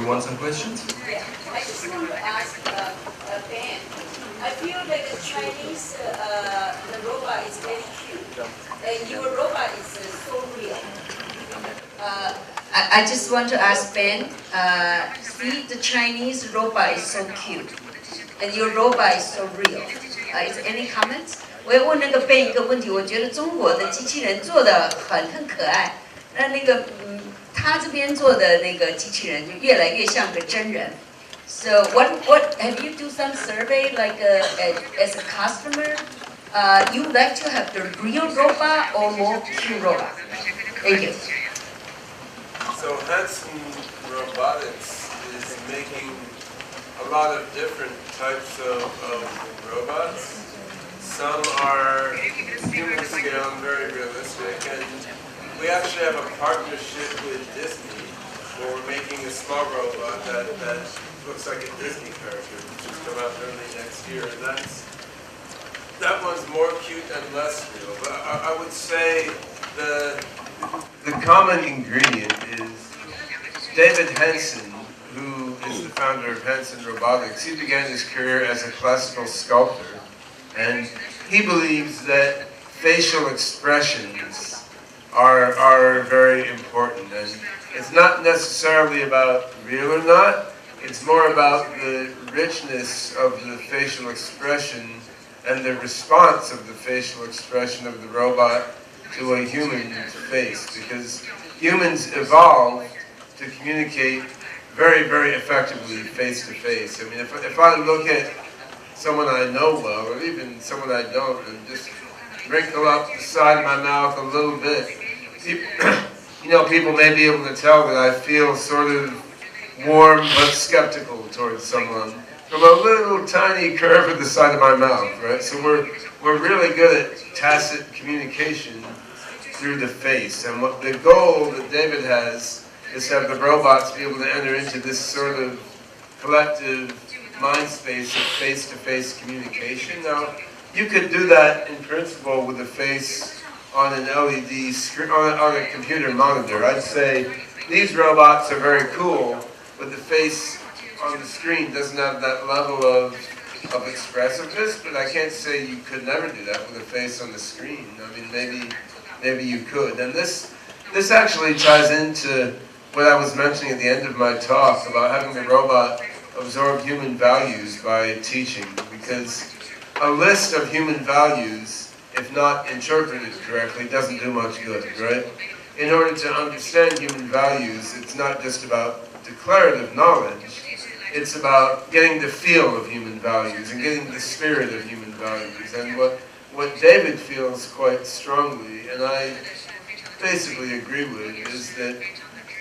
You want some questions? Yeah, I just want to ask Ben. I feel like the Chinese, the robot is very cute, and your robot is so real. I just want to ask Ben, see the Chinese robot is so cute, and your robot is so real. Is there any comments? 我要问那个 Ben 一个问题，我觉得中国的机器人做的很可爱，他这边做的那个机器人就越来越像个真人。So what have you do some survey like as a customer? You like to have the real robot or more cute robot? Thank you. So Hanson Robotics is making a lot of different types of robots. Some are human scale and very realistic, and we actually have a partnership with Disney where we're making a small robot that looks like a Disney character, which will come out early next year, and that one's more cute and less real. But I would say the common ingredient is David Hanson, who is the founder of Hanson Robotics. He began his career as a classical sculptor, and he believes that facial expressions are very important. And it's not necessarily about real or not, it's more about the richness of the facial expression and the response of the facial expression of the robot to a human face, because humans evolved to communicate very, very effectively face to face. I mean, if I look at someone I know well, or even someone I don't, and just wrinkle up the side of my mouth a little bit, people may be able to tell that I feel sort of warm but skeptical towards someone from a little tiny curve at the side of my mouth, right? So we're really good at tacit communication through the face. And what the goal that David has is to have the robots be able to enter into this sort of collective mind space of face-to-face communication. Now, you could do that in principle with a face on an LED screen, on a computer monitor. I'd say these robots are very cool, but the face on the screen doesn't have that level of expressiveness, but I can't say you could never do that with a face on the screen. I mean, maybe you could. And this actually ties into what I was mentioning at the end of my talk about having the robot absorb human values by teaching, because a list of human values, if not interpreted correctly, doesn't do much good, right? In order to understand human values, it's not just about declarative knowledge, it's about getting the feel of human values and getting the spirit of human values. And what David feels quite strongly, and I basically agree with, is that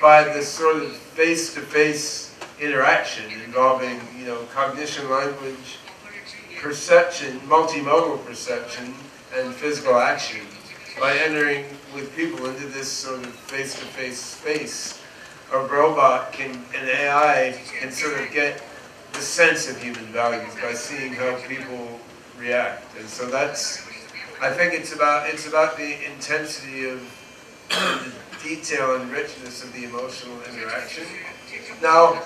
by this sort of face-to-face interaction involving, cognition, language, perception, multimodal perception, and physical action, by entering with people into this sort of face-to-face space, a robot an AI can sort of get the sense of human values by seeing how people react. And so I think it's about the intensity of the detail and richness of the emotional interaction. Now,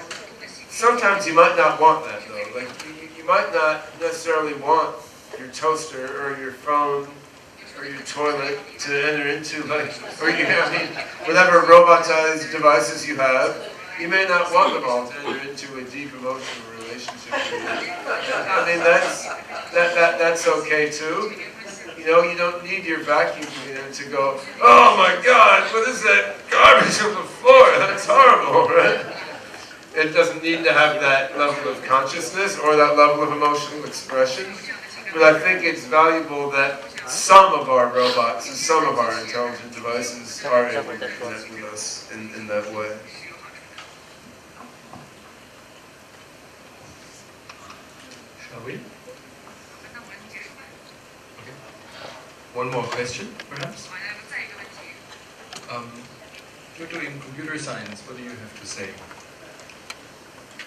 sometimes you might not want that though. Like you might not necessarily want your toaster or your phone or your toilet to enter into, whatever robotized devices you have, you may not want them all to enter into a deep emotional relationship with you. I mean, that's okay too. You don't need your vacuum cleaner to go, oh my God, what is that garbage on the floor? That's horrible, right? It doesn't need to have that level of consciousness or that level of emotional expression. But I think it's valuable that some of our robots and some of our intelligent devices are able to connect with us in that way. Shall we? Okay. One more question, perhaps? You're doing computer science. What do you have to say?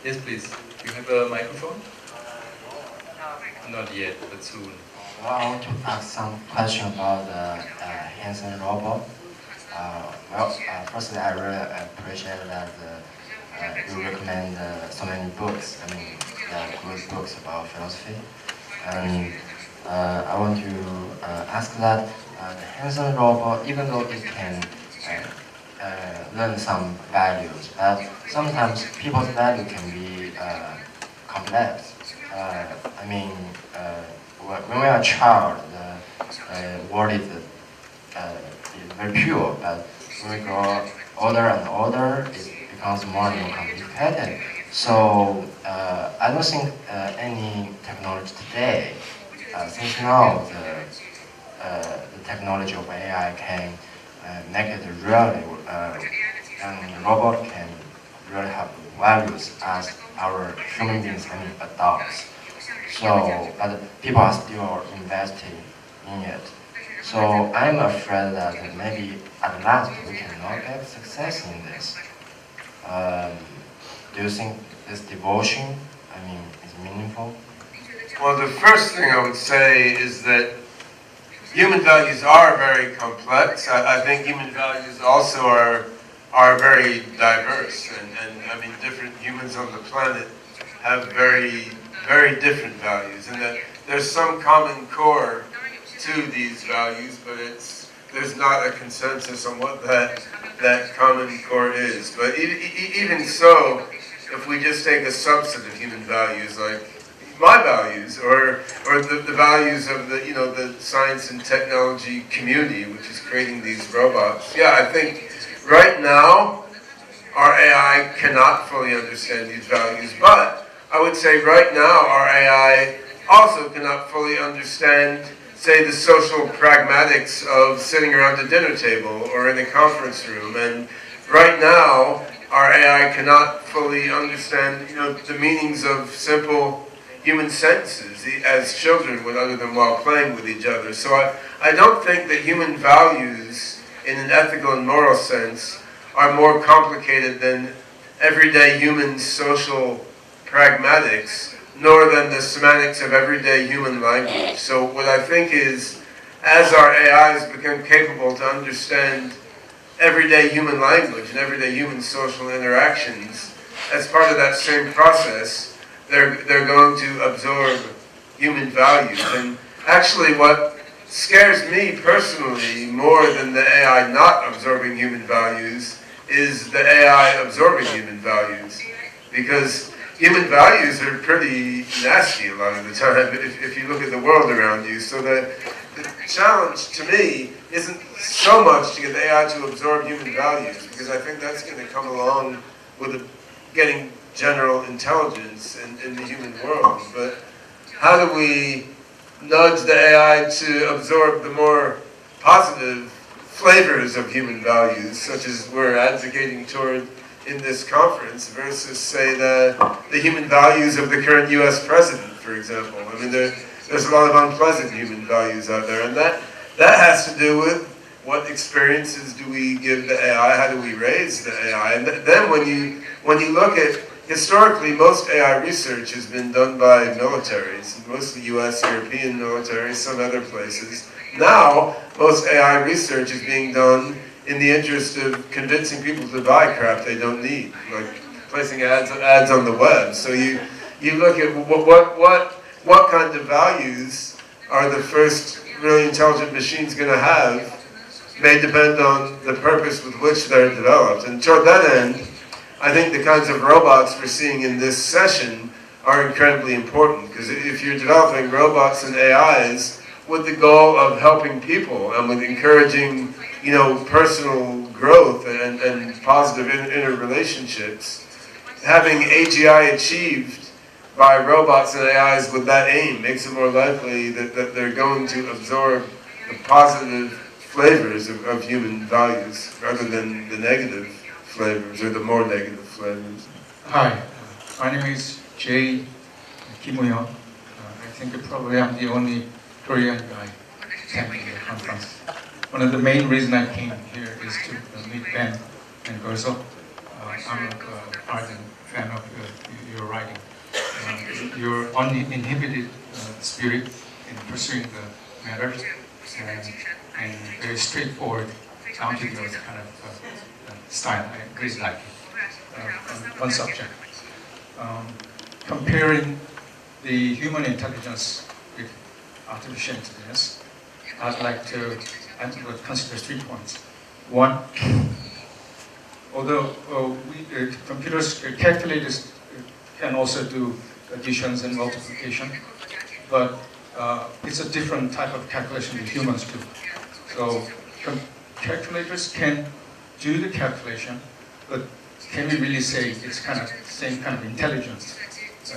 Yes, please. You have a microphone? Not yet, but soon. I want to ask some question about the Hanson robot. Firstly, I really appreciate that you recommend so many books. I mean, good books about philosophy. And I want to ask that the hands-on robot, even though it can learn some values, but sometimes people's value can be complex. I mean, when we are a child, the world is very pure, but when we grow older and older, it becomes more and more complicated. So I don't think any technology today, since now the technology of AI can make it really, and the robot can really have values as our human beings, I mean adults. So, but people are still investing in it. So I'm afraid that maybe at last we cannot get success in this. Do you think this devotion, I mean, is meaningful? Well, the first thing I would say is that human values are very complex. I think human values also are very diverse, and I mean, different humans on the planet have very, very different values, and that there's some common core to these values, but there's not a consensus on what that common core is. But even so, if we just take a subset of human values, like my values, or the values of the science and technology community, which is creating these robots, yeah, I think right now our AI cannot fully understand these values, but I would say right now our AI also cannot fully understand, say, the social pragmatics of sitting around a dinner table or in a conference room. And right now, our AI cannot fully understand, the meanings of simple human sentences as children would utter them while playing with each other. So I don't think that human values, in an ethical and moral sense, are more complicated than everyday human social pragmatics, nor than the semantics of everyday human language. So what I think is, as our AIs become capable to understand everyday human language and everyday human social interactions, as part of that same process, they're going to absorb human values. And actually what scares me personally more than the AI not absorbing human values is the AI absorbing human values. Because human values are pretty nasty a lot of the time if you look at the world around you. So the challenge to me isn't so much to get the AI to absorb human values, because I think that's going to come along with getting general intelligence in the human world. But how do we nudge the AI to absorb the more positive flavors of human values, such as we're advocating toward in this conference, versus, say, the human values of the current U.S. president, for example? I mean, there's a lot of unpleasant human values out there, and that has to do with what experiences do we give the AI, how do we raise the AI, and then when you look at, historically, most AI research has been done by militaries, mostly U.S., European militaries, some other places. Now, most AI research is being done in the interest of convincing people to buy crap they don't need, like placing ads on the web. So you look at what kind of values are the first really intelligent machines going to have, may depend on the purpose with which they're developed. And toward that end, I think the kinds of robots we're seeing in this session are incredibly important, because if you're developing robots and AIs with the goal of helping people and with encouraging, personal growth and positive interrelationships, having AGI achieved by robots and AIs with that aim makes it more likely that they're going to absorb the positive flavors of human values rather than the negative flavors or the more negative flavors. Hi, my name is Jay Kimuyo. I think probably I'm the only Korean guy attending the conference. One of the main reasons I came here is to meet Ben and Goertzel. I'm an ardent fan of your writing. Your uninhibited spirit in pursuing the matters and very straightforward, down to earth kind of style. I really like it. on one subject. Comparing the human intelligence with artificial intelligence, I'd like to consider 3 points. One, although computers, calculators can also do additions and multiplication, but it's a different type of calculation that humans do. So calculators can do the calculation, but can we really say it's kind of same kind of intelligence? It's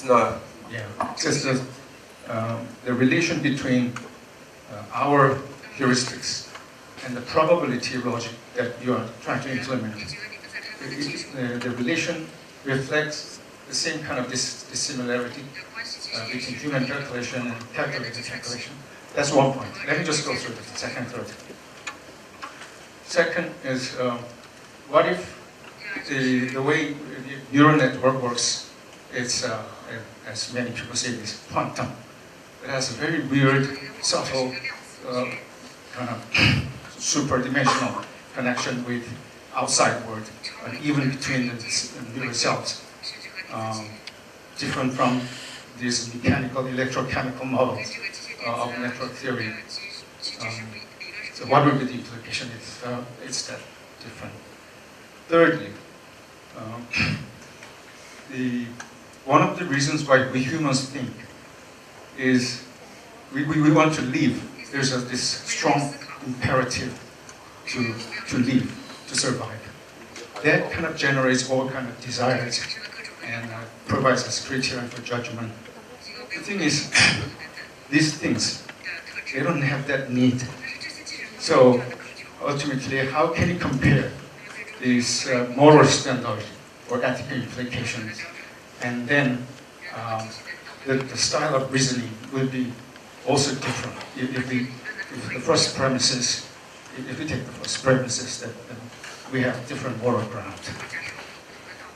not. Yeah, just the relation between our heuristics and the probability logic that you are trying to implement. The relation reflects the same kind of dissimilarity between human calculation and calculated calculation. That's one point. Let me just go through the second, third. Second is, what if the way neural network works, it's, as many people say, is quantum. It has a very weird, subtle, kind of super-dimensional connection with outside world, and even between the neural cells, different from these mechanical, electrochemical models of network theory. So what would be the implication if it's that different? Thirdly, one of the reasons why we humans think is we want to live. There's this strong imperative to live, to survive. That kind of generates all kind of desires and provides us criterion for judgment. The thing is, these things, they don't have that need. So ultimately, how can you compare these moral standards or ethical implications, and then the style of reasoning will be also different if the first premises, if we take the first premises that we have different moral ground.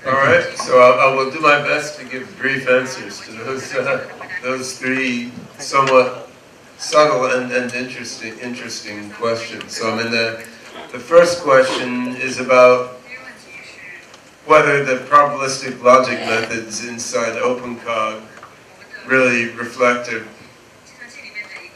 All right, so I will do my best to give brief answers to those three somewhat subtle and interesting questions. So I mean, the first question is about whether the probabilistic logic methods inside OpenCog really reflect an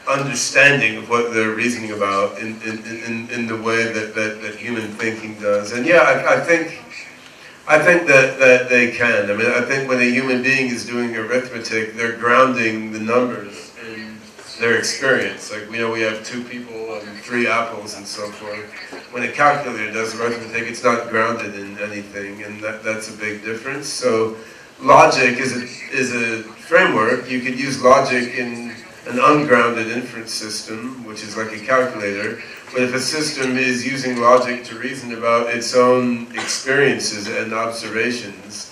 understanding of what they're reasoning about in the way that human thinking does. And yeah, I think that they can. I mean, I think when a human being is doing arithmetic, they're grounding the numbers in their experience. Like, we know we have 2 people and 3 apples and so forth. When a calculator does arithmetic, it's not grounded in anything, and that's a big difference. So logic is a framework. You could use logic in an ungrounded inference system, which is like a calculator. But if a system is using logic to reason about its own experiences and observations,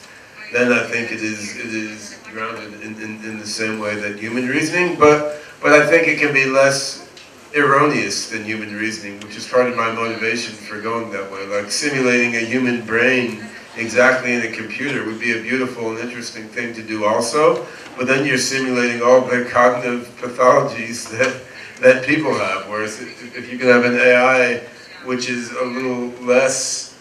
then I think it is grounded in the same way that human reasoning. But I think it can be less erroneous than human reasoning, which is part of my motivation for going that way. Like, simulating a human brain exactly in a computer would be a beautiful and interesting thing to do also, but then you're simulating all the cognitive pathologies that people have, whereas if you can have an AI which is a little less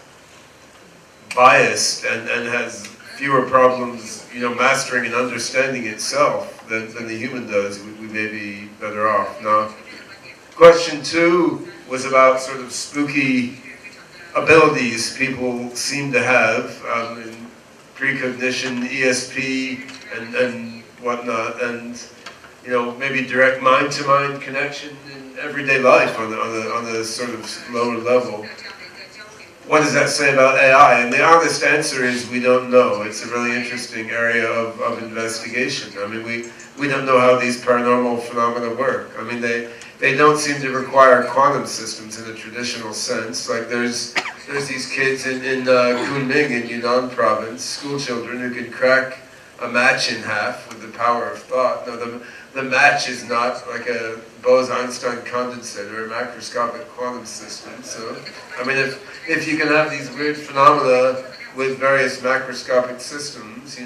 biased and has fewer problems, mastering and understanding itself than the human does, we may be better off. Now, question 2 was about sort of spooky abilities people seem to have in precognition, ESP, and whatnot, and maybe direct mind-to-mind connection in everyday life on a sort of lower level. What does that say about AI? And the honest answer is we don't know. It's a really interesting area of investigation. I mean, we don't know how these paranormal phenomena work. I mean, they don't seem to require quantum systems in a traditional sense. Like, there's these kids in Kunming in Yunnan province, school children, who can crack a match in half with the power of thought. No, the match is not like a Bose-Einstein condensator or a macroscopic quantum system. So, I mean, if you can have these weird phenomena with various macroscopic systems,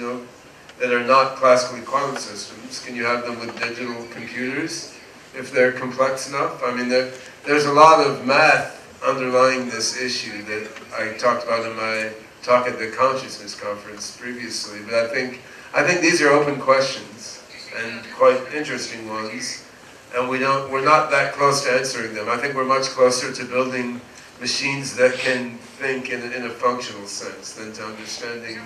that are not classically quantum systems, can you have them with digital computers if they're complex enough? I mean, there's a lot of math underlying this issue that I talked about in my talk at the Consciousness Conference previously. But I think these are open questions and quite interesting ones, and we're not that close to answering them. I think we're much closer to building machines that can think in a functional sense than to understanding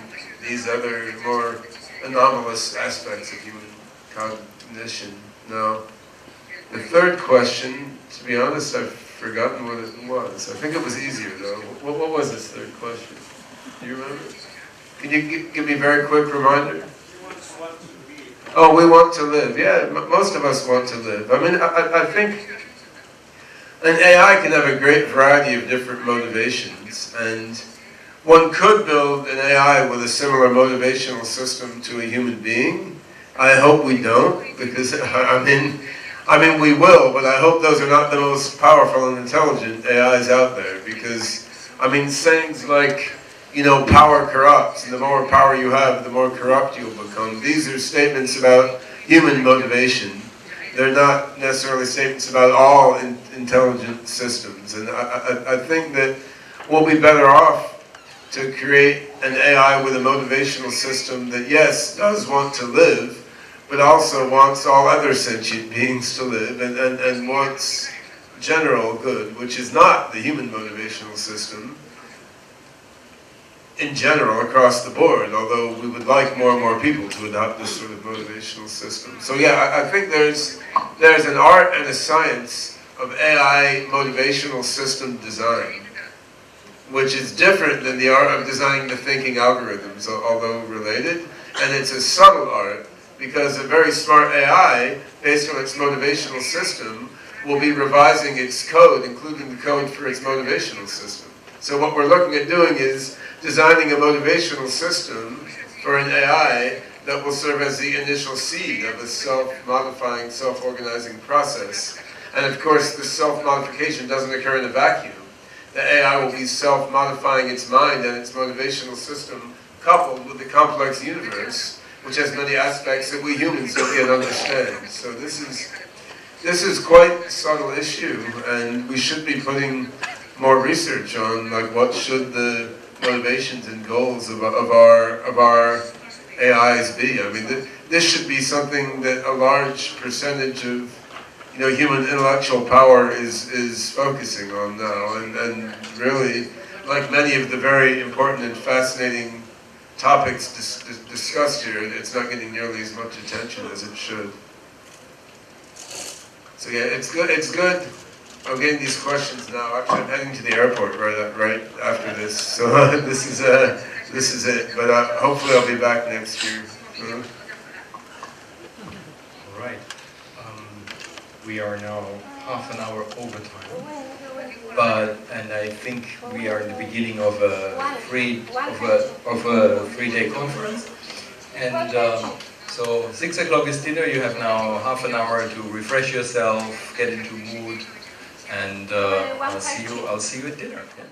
these other more anomalous aspects of human cognition. Now, the third question, to be honest, I've forgotten what it was. I think it was easier though. What was this third question? Do you remember? Can you give me a very quick reminder? Oh, we want to live. Yeah, most of us want to live. I mean, I think an AI can have a great variety of different motivations, and one could build an AI with a similar motivational system to a human being. I hope we don't, because I mean we will, but I hope those are not the most powerful and intelligent AIs out there, because I mean sayings like, you know, power corrupts, and the more power you have, the more corrupt you'll become. These are statements about human motivation. They're not necessarily statements about all intelligent systems. And I think that we'll be better off to create an AI with a motivational system that, yes, does want to live, but also wants all other sentient beings to live, and wants general good, which is not the human motivational system in general across the board, although we would like more and more people to adopt this sort of motivational system. So yeah, I think there's an art and a science of AI motivational system design, which is different than the art of designing the thinking algorithms, although related, and it's a subtle art, because a very smart AI, based on its motivational system, will be revising its code, including the code for its motivational system. So what we're looking at doing is designing a motivational system for an AI that will serve as the initial seed of a self-modifying, self-organizing process. And of course, the self-modification doesn't occur in a vacuum. The AI will be self-modifying its mind and its motivational system, coupled with the complex universe, which has many aspects that we humans don't yet understand. So this is quite a subtle issue, and we should be putting more research on, like, what should the motivations and goals of our AIs be. I mean, this should be something that a large percentage of, you know, human intellectual power is focusing on now, and really, like many of the very important and fascinating topics discussed here, it's not getting nearly as much attention as it should. So yeah, it's good. I'm getting these questions now. Actually, I'm heading to the airport right after this. So this is it. But hopefully, I'll be back next year. All right. We are now half an hour over time, and I think we are in the beginning of a three-day conference, and so 6 o'clock is dinner. You have now half an hour to refresh yourself, get into mood. And I'll see you at dinner. Yeah.